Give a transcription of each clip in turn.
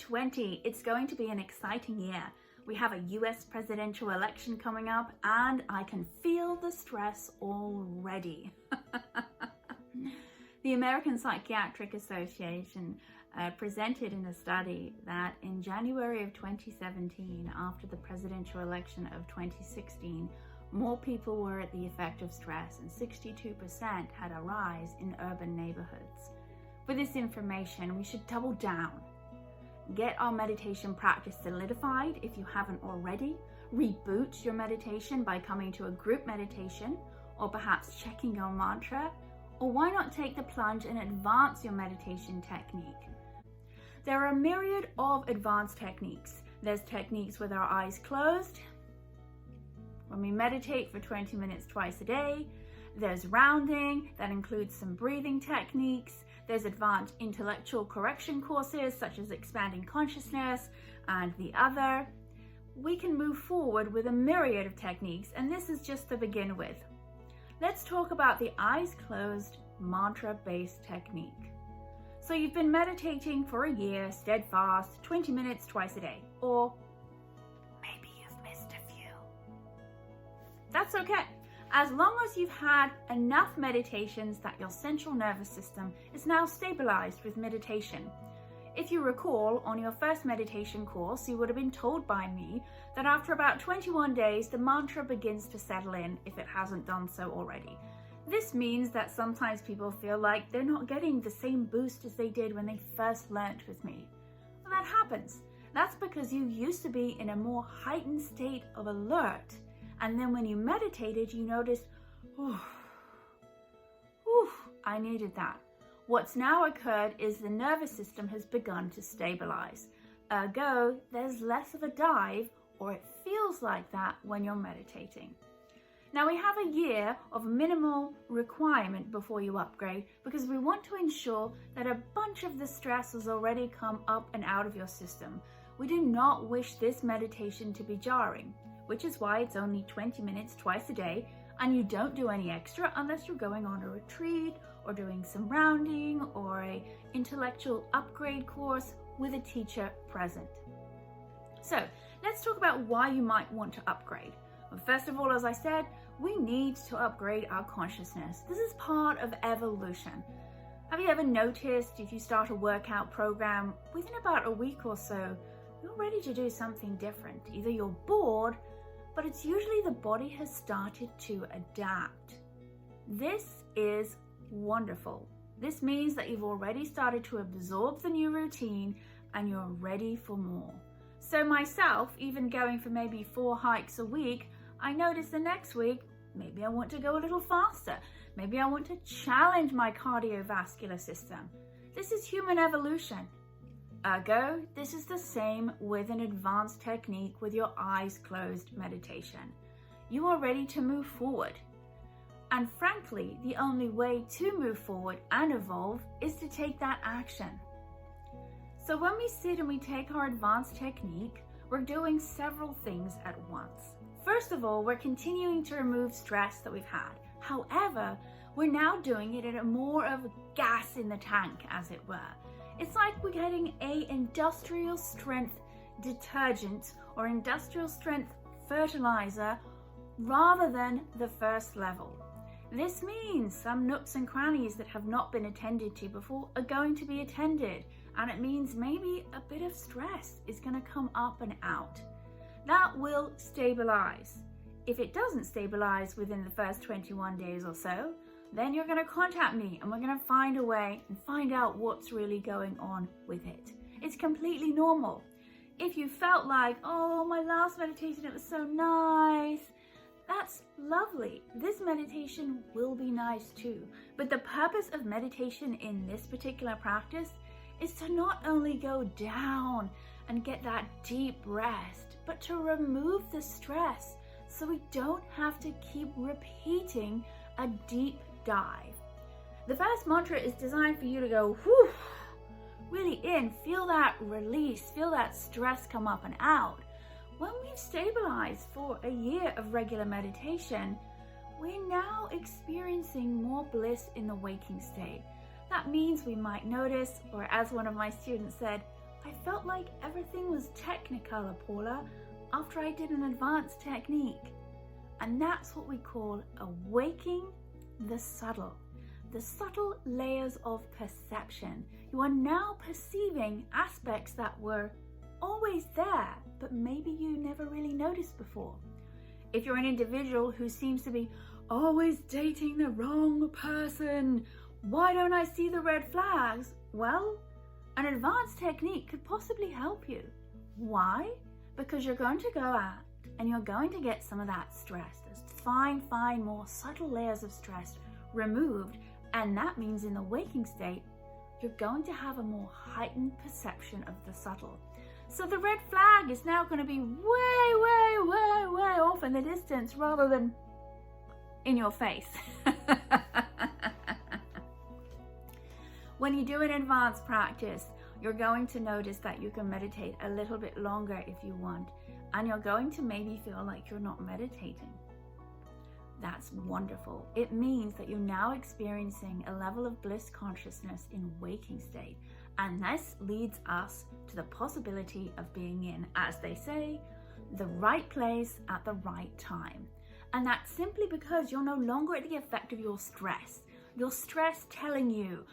2020, it's going to be an exciting year. We have a US presidential election coming up, and I can feel the stress already. The American Psychiatric Association presented in a study that in January of 2017, after the presidential election of 2016, more people were at the effect of stress, and 62% had a rise in urban neighborhoods. With this information, we should double down. Get our meditation practice solidified if you haven't already. Reboot your meditation by coming to a group meditation, or perhaps checking your mantra. Or why not take the plunge and advance your meditation technique? There are a myriad of advanced techniques. There's techniques with our eyes closed, when we meditate for 20 minutes twice a day. There's rounding, that includes some breathing techniques. There's advanced intellectual correction courses such as expanding consciousness and the other. We can move forward with a myriad of techniques, and this is just to begin with. Let's talk about the eyes closed mantra-based technique. So you've been meditating for a year, steadfast, 20 minutes twice a day, or maybe you've missed a few. That's okay. As long as you've had enough meditations that your central nervous system is now stabilized with meditation. If you recall, on your first meditation course, you would have been told by me that after about 21 days, the mantra begins to settle in if it hasn't done so already. This means that sometimes people feel like they're not getting the same boost as they did when they first learnt with me. Well, that happens. That's because you used to be in a more heightened state of alert. And then when you meditated, you noticed, I needed that. What's now occurred is the nervous system has begun to stabilize. Ergo, there's less of a dive, or it feels like that when you're meditating. Now we have a year of minimal requirement before you upgrade, because we want to ensure that a bunch of the stress has already come up and out of your system. We do not wish this meditation to be jarring, which is why it's only 20 minutes twice a day, and you don't do any extra unless you're going on a retreat or doing some rounding or a intellectual upgrade course with a teacher present. So let's talk about why you might want to upgrade. Well, first of all, as I said, we need to upgrade our consciousness. This is part of evolution. Have you ever noticed if you start a workout program, within about a week or so, you're ready to do something different. Either you're bored, but it's usually the body has started to adapt. This is wonderful. This means that you've already started to absorb the new routine and you're ready for more. So myself, even going for maybe 4 hikes a week, I notice the next week, maybe I want to go a little faster. Maybe I want to challenge my cardiovascular system. This is human evolution. Ergo, this is the same with an advanced technique with your eyes closed meditation. You are ready to move forward. And frankly, the only way to move forward and evolve is to take that action. So when we sit and we take our advanced technique, we're doing several things at once. First of all, we're continuing to remove stress that we've had. However, we're now doing it at a more of gas in the tank, as it were. It's like we're getting an industrial strength detergent or industrial strength fertilizer rather than the first level. This means some nooks and crannies that have not been attended to before are going to be attended, and it means maybe a bit of stress is going to come up and out. That will stabilize. If it doesn't stabilize within the first 21 days or so, then you're going to contact me and we're going to find a way and find out what's really going on with it. It's completely normal. If you felt like, oh, my last meditation, it was so nice, that's lovely. This meditation will be nice too. But the purpose of meditation in this particular practice is to not only go down and get that deep rest, but to remove the stress so we don't have to keep repeating a deep dive. The first mantra is designed for you to go whew, really in, feel that release, feel that stress come up and out. When we've stabilized for a year of regular meditation, we're now experiencing more bliss in the waking state. That means we might notice, or as one of my students said, I felt like everything was technicolor, Paula, after I did an advanced technique. And that's what we call awaking the subtle layers of perception. You are now perceiving aspects that were always there, but maybe you never really noticed before. If you're an individual who seems to be always dating the wrong person, why don't I see the red flags? Well, an advanced technique could possibly help you. Why? Because you're going to go out and you're going to get some of that stress. There's fine, more subtle layers of stress removed, and that means in the waking state, you're going to have a more heightened perception of the subtle. So the red flag is now going to be way off in the distance rather than in your face. When you do an advanced practice, you're going to notice that you can meditate a little bit longer if you want, and you're going to maybe feel like you're not meditating. That's wonderful. It means that you're now experiencing a level of bliss consciousness in waking state, and this leads us to the possibility of being in, as they say, the right place at the right time. And that's simply because you're no longer at the effect of your stress. Your stress telling you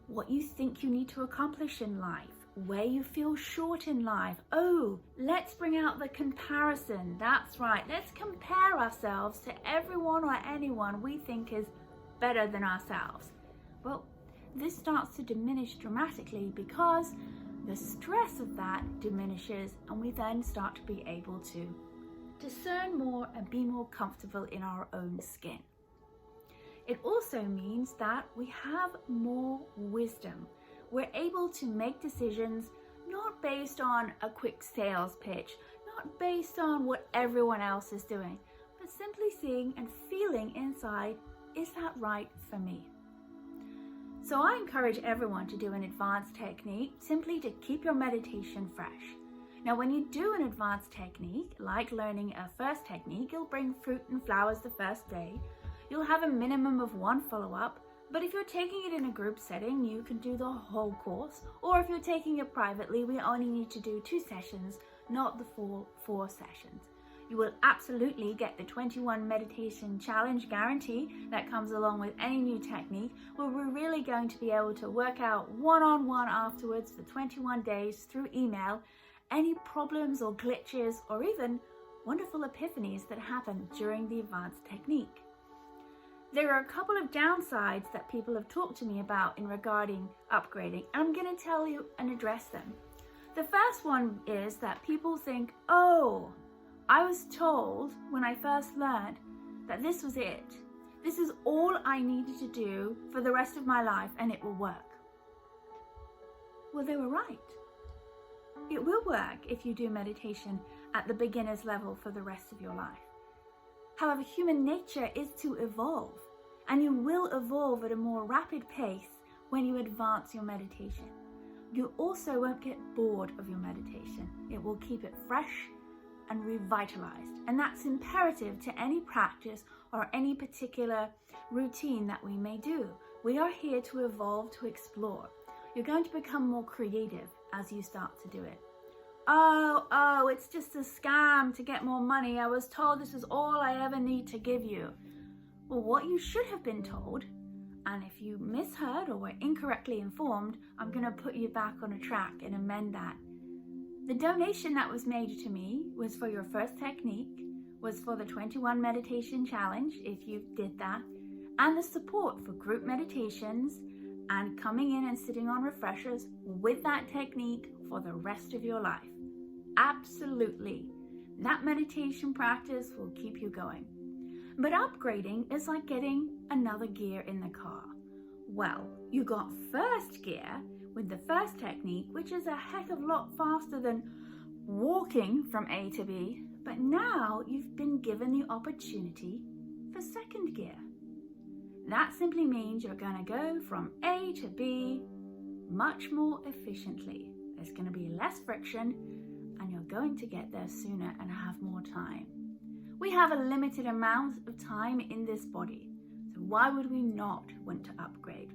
what you think you need to accomplish in life, where you feel short in life. Oh, let's bring out the comparison. That's right. Let's compare ourselves to everyone or anyone we think is better than ourselves. Well, this starts to diminish dramatically because the stress of that diminishes, and we then start to be able to discern more and be more comfortable in our own skin. It also means that we have more wisdom. We're able to make decisions not based on a quick sales pitch, not based on what everyone else is doing, but simply seeing and feeling inside, is that right for me? So I encourage everyone to do an advanced technique simply to keep your meditation fresh. Now, when you do an advanced technique, like learning a first technique, you'll bring fruit and flowers the first day. You'll have a minimum of 1 follow-up, but if you're taking it in a group setting, you can do the whole course. Or if you're taking it privately, we only need to do 2 sessions, not the full 4 sessions. You will absolutely get the 21 meditation challenge guarantee that comes along with any new technique, where we're really going to be able to work out one-on-one afterwards for 21 days through email any problems or glitches or even wonderful epiphanies that happen during the advanced technique. There are a couple of downsides that people have talked to me about in regarding upgrading. I'm going to tell you and address them. The first one is that people think, oh, I was told when I first learned that this was it. This is all I needed to do for the rest of my life and it will work. Well, they were right. It will work if you do meditation at the beginner's level for the rest of your life. However, human nature is to evolve, and you will evolve at a more rapid pace when you advance your meditation. You also won't get bored of your meditation. It will keep it fresh and revitalized, and that's imperative to any practice or any particular routine that we may do. We are here to evolve, to explore. You're going to become more creative as you start to do it. Oh, it's just a scam to get more money. I was told this is all I ever need to give you. Well, what you should have been told, and if you misheard or were incorrectly informed, I'm going to put you back on a track and amend that. The donation that was made to me was for your first technique, was for the 21 meditation challenge, if you did that, and the support for group meditations and coming in and sitting on refreshers with that technique for the rest of your life. Absolutely. That meditation practice will keep you going. But upgrading is like getting another gear in the car. Well, you got first gear with the first technique, which is a heck of a lot faster than walking from A to B, but now you've been given the opportunity for second gear. That simply means you're going to go from A to B much more efficiently. There's going to be less friction, and you're going to get there sooner and have more time. We have a limited amount of time in this body, so why would we not want to upgrade?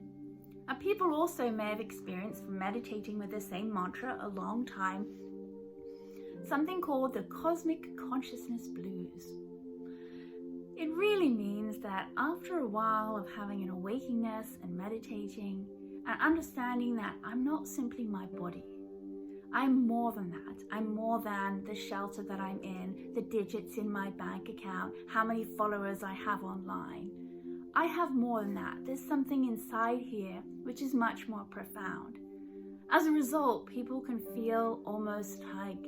A People also may have experienced from meditating with the same mantra a long time something called the cosmic consciousness blues. It really means that after a while of having an awakeness and meditating and understanding that I'm not simply my body, I'm more than that. I'm more than the shelter that I'm in, the digits in my bank account, how many followers I have online. I have more than that. There's something inside here which is much more profound. As a result, people can feel almost like,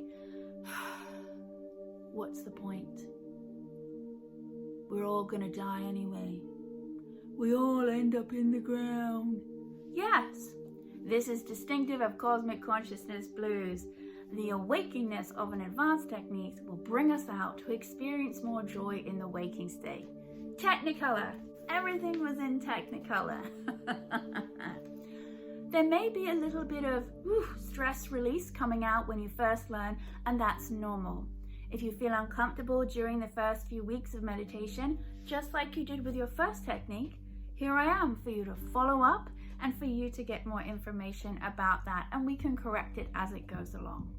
what's the point? We're all gonna die anyway. We all end up in the ground. Yes, this is distinctive of cosmic consciousness blues. The awakeness of an advanced technique will bring us out to experience more joy in the waking state. Technicolor. Everything was in Technicolor. There may be a little bit of stress release coming out when you first learn, and that's normal. If you feel uncomfortable during the first few weeks of meditation, just like you did with your first technique, here I am for you to follow up and for you to get more information about that, and we can correct it as it goes along.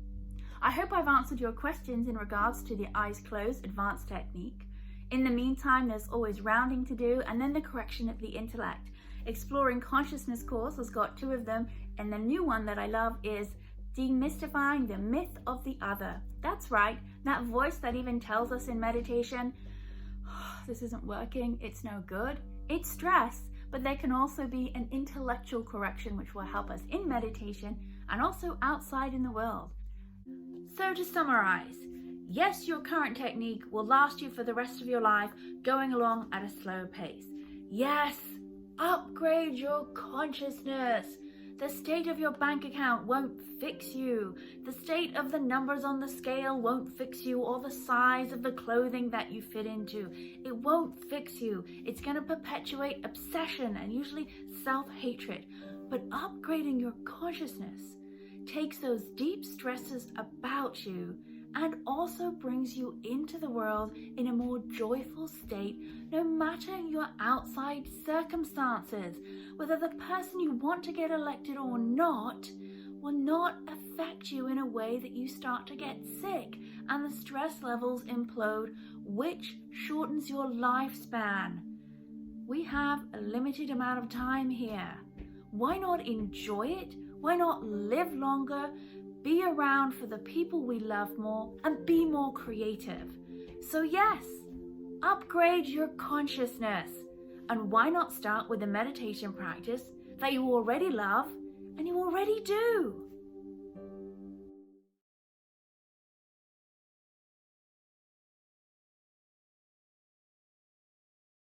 I hope I've answered your questions in regards to the eyes closed advanced technique. In the meantime, there's always rounding to do, and then the correction of the intellect. Exploring Consciousness course has got 2 of them, and the new one that I love is Demystifying the Myth of the Other. That's right, that voice that even tells us in meditation, this isn't working, it's no good, it's stress. But there can also be an intellectual correction which will help us in meditation and also outside in the world. So to summarize, yes, your current technique will last you for the rest of your life, going along at a slow pace. Yes, upgrade your consciousness. The state of your bank account won't fix you. The state of the numbers on the scale won't fix you, or the size of the clothing that you fit into. It won't fix you. It's going to perpetuate obsession and usually self-hatred. But upgrading your consciousness takes those deep stresses about you and also brings you into the world in a more joyful state, no matter your outside circumstances. Whether the person you want to get elected or not will not affect you in a way that you start to get sick and the stress levels implode, which shortens your lifespan. We have a limited amount of time here. Why not enjoy it? Why not live longer? Be around for the people we love more and be more creative. So yes, upgrade your consciousness. And why not start with a meditation practice that you already love and you already do?